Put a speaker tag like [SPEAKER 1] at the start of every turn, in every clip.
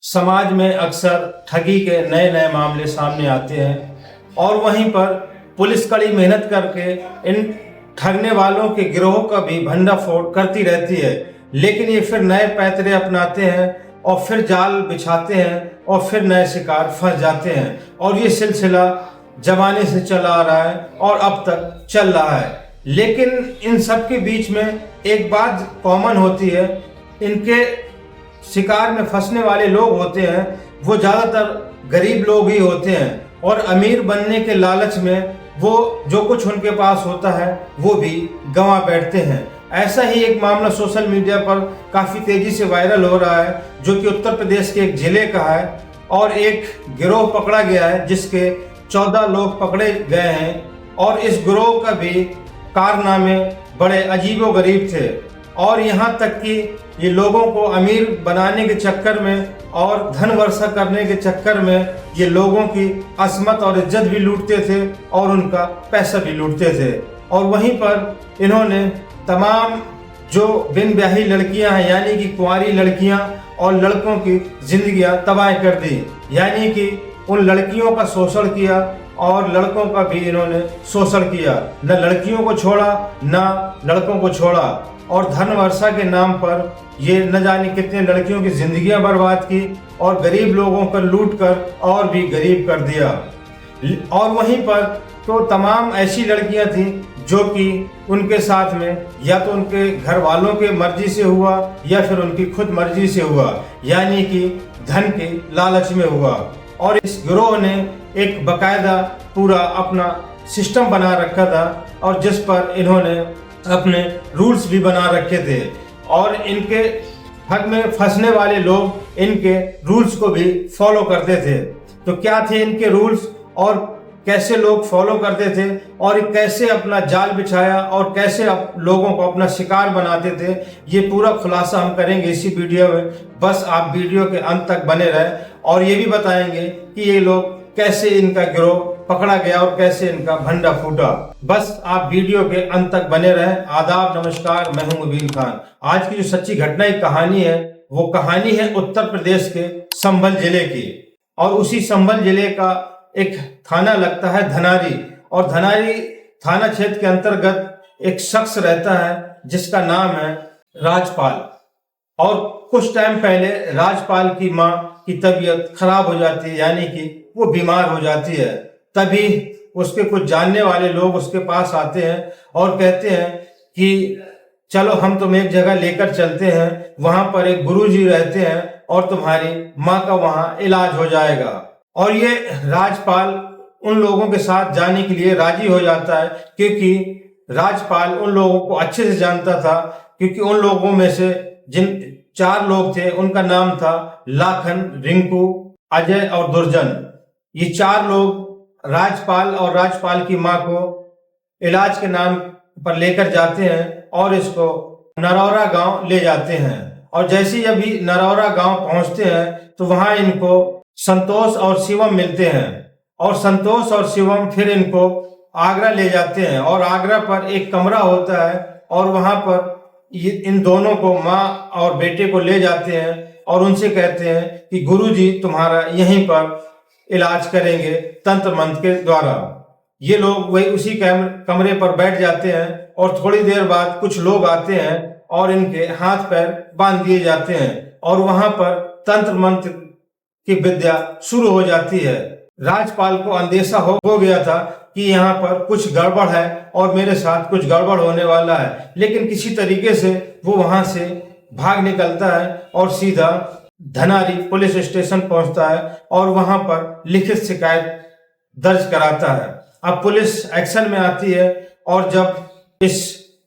[SPEAKER 1] समाज में अक्सर ठगी के नए नए मामले सामने आते हैं और वहीं पर पुलिस कड़ी मेहनत करके इन ठगने वालों के गिरोह का भी भंडाफोड़ करती रहती है। लेकिन ये फिर नए पैतरे अपनाते हैं और फिर जाल बिछाते हैं और फिर नए शिकार फंस जाते हैं और ये सिलसिला जमाने से चला आ रहा है और अब तक चल रहा है। लेकिन इन सब के बीच में एक बात कॉमन होती है, इनके शिकार में फंसने वाले लोग होते हैं वो ज़्यादातर गरीब लोग ही होते हैं और अमीर बनने के लालच में वो जो कुछ उनके पास होता है वो भी गंवा बैठते हैं। ऐसा ही एक मामला सोशल मीडिया पर काफ़ी तेज़ी से वायरल हो रहा है जो कि उत्तर प्रदेश के एक ज़िले का है और एक गिरोह पकड़ा गया है जिसके 14 लोग पकड़े गए हैं और इस गिरोह का भी कारनामे बड़े अजीबोगरीब थे और यहाँ तक कि ये लोगों को अमीर बनाने के चक्कर में और धन वर्षा करने के चक्कर में ये लोगों की अस्मत और इज्जत भी लूटते थे और उनका पैसा भी लूटते थे। और वहीं पर इन्होंने तमाम जो बिन ब्याही लड़कियां हैं यानी कि कुंवारी लड़कियां और लड़कों की जिंदगियां तबाह कर दी, यानी कि उन लड़कियों का शोषण किया और लड़कों का भी इन्होंने शोषण किया। न लड़कियों को छोड़ा न लड़कों को छोड़ा और धन वर्षा के नाम पर ये न जाने कितने लड़कियों की जिंदगियां बर्बाद की और गरीब लोगों को लूट कर और भी गरीब कर दिया। और वहीं पर तो तमाम ऐसी लड़कियां थी जो कि उनके साथ में या तो उनके घर वालों के मर्जी से हुआ या फिर उनकी खुद मर्जी से हुआ, यानी कि धन के लालच में हुआ। और इस गिरोह ने एक बकायदा पूरा अपना सिस्टम बना रखा था और जिस पर इन्होंने अपने रूल्स भी बना रखे थे और इनके ठग में फंसने वाले लोग इनके रूल्स को भी फॉलो करते थे। तो क्या थे इनके रूल्स और कैसे लोग फॉलो करते थे और कैसे अपना जाल बिछाया और कैसे लोगों को अपना शिकार बनाते थे, ये पूरा खुलासा हम करेंगे इसी वीडियो में। बस आप वीडियो के अंत तक बने रहे और ये भी बताएंगे कि ये लोग कैसे इनका गिरोह पकड़ा गया और कैसे इनका भंडा फूटा। बस आप वीडियो के अंत तक बने रहें। आदाब, नमस्कार, मैं हूं मुबीन खान। आज की जो सच्ची घटना की कहानी है वो कहानी है उत्तर प्रदेश के संभल जिले की और उसी संभल जिले का एक थाना लगता है धनारी और धनारी थाना क्षेत्र के अंतर्गत एक शख्स रहता है जिसका नाम है राजपाल। और कुछ टाइम पहले राजपाल की माँ की तबीयत खराब हो जाती है, यानी कि वो बीमार हो जाती है। तभी उसके कुछ जानने वाले लोग उसके पास आते हैं और कहते हैं कि चलो हम तुम्हें एक जगह लेकर चलते हैं, वहां पर एक गुरुजी रहते हैं और तुम्हारी माँ का वहां इलाज हो जाएगा। और ये राजपाल उन लोगों के साथ जाने के लिए राजी हो जाता है क्योंकि राजपाल उन लोगों को अच्छे से जानता था, क्योंकि उन लोगों में से जिन 4 लोग थे उनका नाम था लाखन, रिंकू, अजय और दुर्जन। ये 4 लोग राजपाल और राजपाल की माँ को इलाज के नाम पर लेकर जाते हैं और इसको नरौरा गांव ले जाते हैं। और जैसे ही अभी नरौरा गांव पहुंचते हैं तो वहां इनको संतोष और शिवम मिलते हैं और संतोष और शिवम फिर इनको आगरा ले जाते हैं और आगरा पर एक कमरा होता है और वहां पर इन दोनों को माँ और बेटे को ले जाते हैं और उनसे कहते हैं कि गुरुजी तुम्हारा यहीं पर इलाज करेंगे तंत्र मंत्र के द्वारा। ये लोग वही उसी कमरे पर बैठ जाते हैं और थोड़ी देर बाद कुछ लोग आते हैं और इनके हाथ पैर बांध दिए जाते हैं और वहां पर तंत्र मंत्र की विद्या शुरू हो जाती है। राजपाल को अंदेशा हो गया था कि यहाँ पर कुछ गड़बड़ है और मेरे साथ कुछ गड़बड़ होने वाला है, लेकिन किसी तरीके से वो वहां से भाग निकलता है और सीधा धनारी पुलिस स्टेशन पहुंचता है और वहां पर लिखित शिकायत दर्ज कराता है। अब पुलिस एक्शन में आती है और जब इस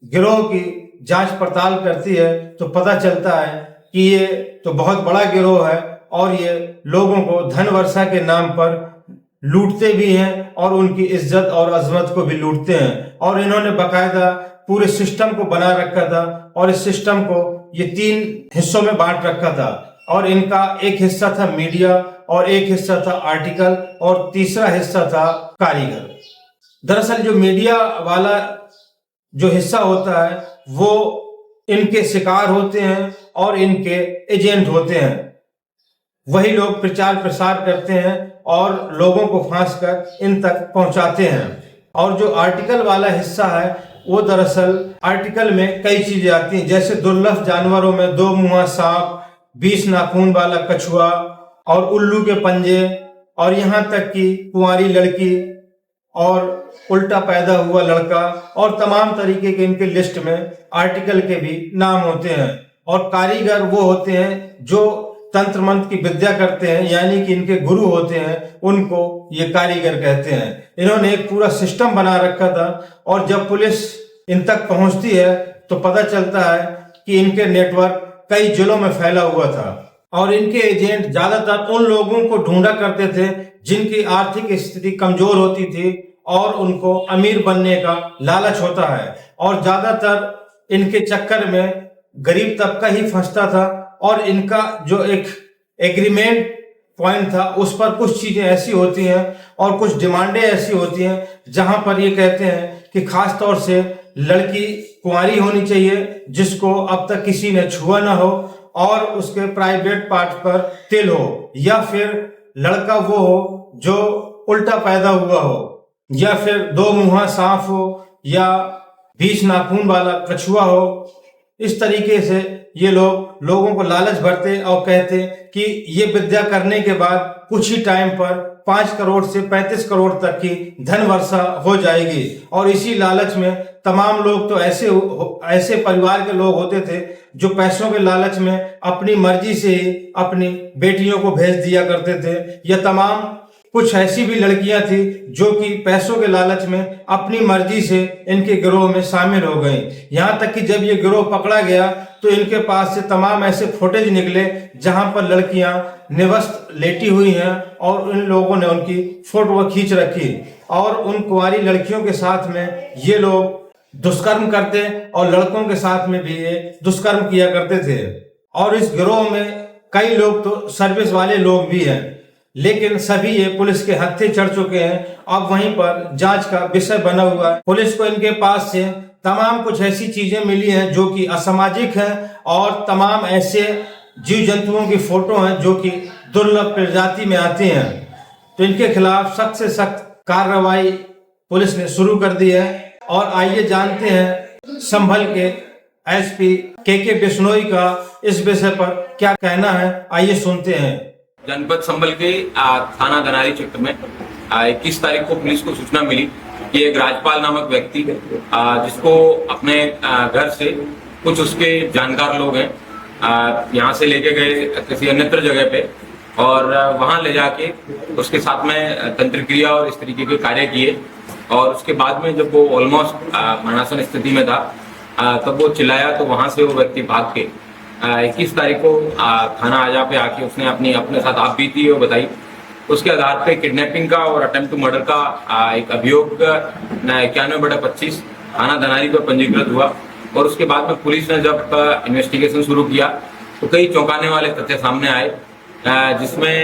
[SPEAKER 1] गिरोह की जांच पड़ताल करती है तो पता चलता है कि ये तो बहुत बड़ा गिरोह है और ये लोगों को धन वर्षा के नाम पर लूटते भी हैं और उनकी इज्जत और अजमत को भी लूटते हैं। और इन्होंने बाकायदा पूरे सिस्टम को बना रखा था और इस सिस्टम को ये 3 हिस्सों में बांट रखा था और इनका एक हिस्सा था मीडिया और एक हिस्सा था आर्टिकल और तीसरा हिस्सा था कारीगर। दरअसल जो मीडिया वाला जो हिस्सा होता है वो इनके शिकार होते हैं और इनके एजेंट होते हैं। वही लोग प्रचार प्रसार करते हैं और लोगों को फांस कर इन तक पहुंचाते हैं। और जो आर्टिकल वाला हिस्सा है वो दरअसल आर्टिकल में कई चीजें आती हैं, जैसे दुर्लभ जानवरों में 2 मुंहा सांप, 20 नाखून वाला कछुआ और उल्लू के पंजे, और यहाँ तक कि कुंवारी लड़की और उल्टा पैदा हुआ लड़का, और तमाम तरीके के इनके लिस्ट में आर्टिकल के भी नाम होते हैं। और कारीगर वो होते हैं जो तंत्र मंत्र की विद्या करते हैं, यानी कि इनके गुरु होते हैं, उनको ये कारीगर कहते हैं। इन्होंने एक पूरा सिस्टम बना रखा था, और जब पुलिस इन तक पहुंचती है तो पता चलता है कि इनके नेटवर्क कई जिलों में फैला हुआ था। और इनके एजेंट ज्यादातर उन लोगों को ढूंढा करते थे जिनकी आर्थिक स्थिति कमजोर होती थी और उनको अमीर बनने का लालच होता है, और ज्यादातर इनके चक्कर में गरीब तबका ही फंसता था। और इनका जो एक एग्रीमेंट पॉइंट था उस पर कुछ चीजें ऐसी होती हैं और कुछ डिमांडें ऐसी होती हैं जहां पर ये कहते हैं कि खास तौर से लड़की कुंवारी होनी चाहिए जिसको अब तक किसी ने छुआ ना हो, और उसके प्राइवेट पार्ट पर तिल हो, या फिर लड़का वो हो जो उल्टा पैदा हुआ हो, या फिर 2 मुंहा सांप हो, या 20 नाखून वाला कछुआ हो। इस तरीके से ये लोगों को लालच भरते और कहते कि ये विद्या करने के बाद कुछ ही टाइम पर 5 करोड़ से 35 करोड़ तक की धन वर्षा हो जाएगी। और इसी लालच में तमाम लोग तो ऐसे परिवार के लोग होते थे जो पैसों के लालच में अपनी मर्जी से ही अपनी बेटियों को भेज दिया करते थे, या तमाम कुछ ऐसी भी लड़कियां थी जो कि पैसों के लालच में अपनी मर्जी से इनके गिरोह में शामिल हो गई। यहाँ तक कि जब ये गिरोह पकड़ा गया तो इनके पास से तमाम ऐसे फुटेज निकले जहां पर लड़कियां निवस्त्र लेटी हुई हैं और इन लोगों ने उनकी फोटो खींच रखी, और उन कुंवारी लड़कियों के साथ में ये लोग दुष्कर्म करते और लड़कों के साथ में भी ये दुष्कर्म किया करते थे। और इस गिरोह में कई लोग तो सर्विस वाले लोग भी हैं, लेकिन सभी ये पुलिस के हत्थे चढ़ चुके हैं। अब वहीं पर जांच का विषय बना हुआ है। पुलिस को इनके पास से तमाम कुछ ऐसी चीजें मिली हैं जो कि असामाजिक हैं, और तमाम ऐसे जीव जंतुओं की फोटो हैं जो कि दुर्लभ प्रजाति में आते हैं। तो इनके खिलाफ सख्त से सख्त कार्रवाई पुलिस ने शुरू कर दी है। और आइए जानते हैं संभल के एसपी के बिश्नोई का इस विषय पर क्या कहना है, आइए सुनते हैं।
[SPEAKER 2] जनपद संभल के थाना धनारी क्षेत्र में 21 तारीख को पुलिस को सूचना मिली कि एक राजपाल नामक व्यक्ति जिसको अपने घर से कुछ उसके जानकार लोग हैं यहाँ से लेके गए किसी अन्यत्र जगह पे, और वहां ले जाके उसके साथ में तंत्र क्रिया और इस तरीके के कार्य किए। और उसके बाद में जब वो ऑलमोस्ट मरणासन स्थिति में था तब वो चिल्लाया, तो वहां से वो व्यक्ति भाग के 21 तारीख को थाना आजा पे आके उसने अपने साथ आप बीती और बताई। उसके आधार पे किडनैपिंग का और अटेम्प्ट टू मर्डर का एक अभियोग 91/25 थाना धनारी पर पंजीकृत हुआ। और उसके बाद में पुलिस ने जब इन्वेस्टिगेशन शुरू किया तो कई चौंकाने वाले तथ्य सामने आए, जिसमें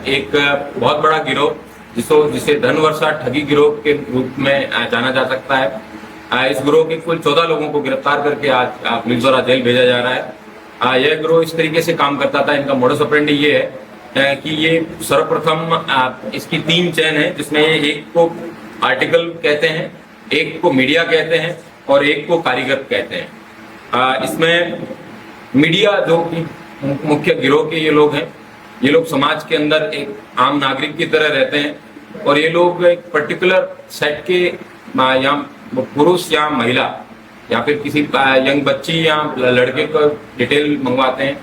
[SPEAKER 2] एक बहुत बड़ा गिरोह जिसे धनवर्षा ठगी गिरोह के रूप में जाना जा सकता है। इस गिरोह के कुल 14 लोगों को गिरफ्तार करके आज पुलिस द्वारा जेल भेजा जा रहा है। यह गिरोह इस तरीके से काम करता था। इनका मोडस ऑपरेंडी ये है कि ये सर्वप्रथम इसकी 3 चेन है, जिसमें एक को आर्टिकल कहते हैं, एक को मीडिया कहते हैं और एक को कारीगर कहते हैं। इसमें मीडिया जो कि मुख्य गिरोह के ये लोग हैं, ये लोग समाज के अंदर एक आम नागरिक की तरह रहते हैं, और ये लोग एक पर्टिकुलर सेट के या पुरुष या महिला या फिर किसी यंग बच्ची या लड़के को डिटेल मंगवाते हैं,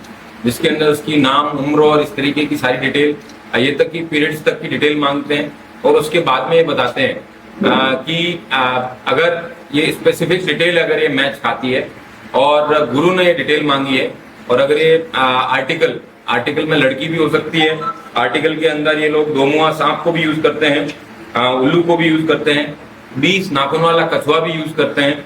[SPEAKER 2] जिसके अंदर उसकी नाम, उम्र और इस तरीके की सारी डिटेल, ये तक की पीरियड्स तक की डिटेल मांगते हैं। और उसके बाद में ये बताते हैं कि अगर ये स्पेसिफिक डिटेल अगर ये मैच खाती है और गुरु ने ये डिटेल मांगी है, और अगर ये आर्टिकल में लड़की भी हो सकती है, आर्टिकल के अंदर ये लोग 2 मुंहा सांप को भी यूज करते हैं, उल्लू को भी यूज करते हैं, 20 नाखून वाला कछुआ भी यूज करते हैं,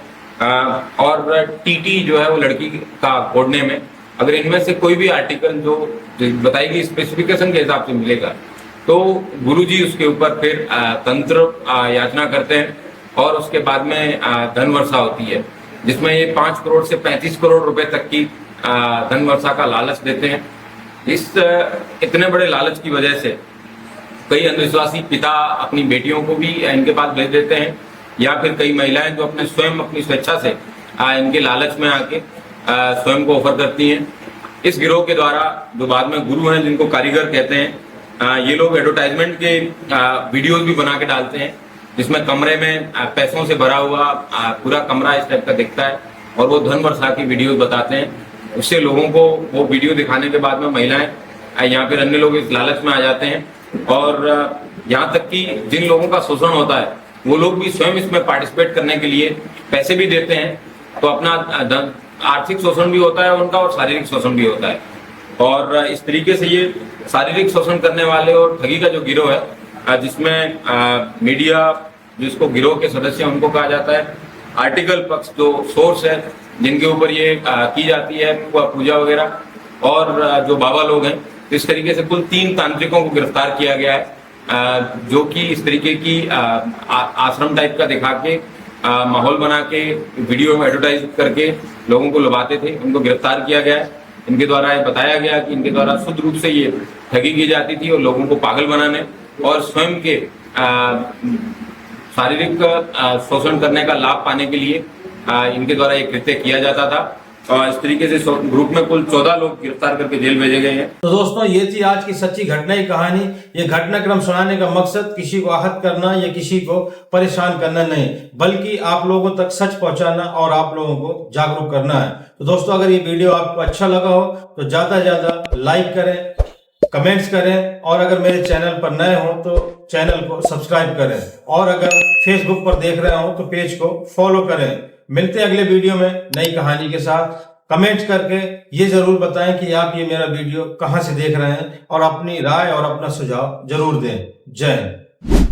[SPEAKER 2] और टीटी जो है वो लड़की का कोडने में, अगर इनमें से कोई भी आर्टिकल जो बताएगी स्पेसिफिकेशन के हिसाब से मिलेगा तो गुरुजी उसके ऊपर फिर तंत्र याचना करते हैं, और उसके बाद में धन वर्षा होती है, जिसमें ये 5 करोड़ से 35 करोड़ रुपए तक की धन वर्षा का लालच देते हैं। इस इतने बड़े लालच की वजह से कई अंधविश्वासी पिता अपनी बेटियों को भी इनके पास भेज देते हैं, या फिर कई महिलाएं जो अपने स्वयं अपनी स्वेच्छा से इनके लालच में आके स्वयं को ऑफर करती हैं। इस गिरोह के द्वारा जो बाद में गुरु हैं, जिनको कारीगर कहते हैं, ये लोग एडवर्टाइजमेंट के वीडियोज भी बना के डालते हैं, जिसमें कमरे में पैसों से भरा हुआ पूरा कमरा इस टाइप का दिखता है और वो धन वर्षा की वीडियोज बताते हैं। उससे लोगों को वो वीडियो दिखाने के बाद में महिलाएं या फिर अन्य लोग इस लालच में आ जाते हैं और यहाँ तक कि जिन लोगों का शोषण होता है वो लोग भी स्वयं इसमें पार्टिसिपेट करने के लिए पैसे भी देते हैं। तो अपना आर्थिक शोषण भी होता है उनका और शारीरिक शोषण भी होता है। और इस तरीके से ये शारीरिक शोषण करने वाले और ठगी का जो गिरोह है, जिसमें मीडिया जिसको गिरोह के सदस्य उनको कहा जाता है, आर्टिकल पक्ष जो सोर्स है जिनके ऊपर ये की जाती है पूजा वगैरह, और जो बाबा लोग हैं, इस तरीके से कुल 3 तांत्रिकों को गिरफ्तार किया गया है, जो कि इस तरीके की आश्रम टाइप का दिखा के माहौल बना के वीडियो में एडवर्टाइज करके लोगों को लुभाते थे। उनको गिरफ्तार किया गया है। इनके द्वारा ये बताया गया कि इनके द्वारा शुद्ध रूप से ये ठगी की जाती थी और लोगों को पागल बनाने और स्वयं के शारीरिक शोषण करने का लाभ पाने के लिए इनके द्वारा एक कृत्य किया जाता था। और इस तरीके से ग्रुप में कुल 14 लोग गिरफ्तार करके जेल भेजे गए हैं।
[SPEAKER 1] तो दोस्तों, ये थी आज की सच्ची घटना की कहानी। ये घटनाक्रम सुनाने का मकसद किसी को आहत करना या किसी को परेशान करना नहीं, बल्कि आप लोगों तक सच पहुंचाना और आप लोगों को जागरूक करना है। तो दोस्तों, अगर ये वीडियो आपको अच्छा लगा हो तो ज्यादा से ज्यादा लाइक करें, कमेंट्स करें, और अगर मेरे चैनल पर नए हो तो चैनल को सब्सक्राइब करें, और अगर फेसबुक पर देख रहे हो तो पेज को फॉलो करें। मिलते हैं अगले वीडियो में नई कहानी के साथ। कमेंट करके ये जरूर बताएं कि आप ये मेरा वीडियो कहां से देख रहे हैं, और अपनी राय और अपना सुझाव जरूर दें। जय हिंद।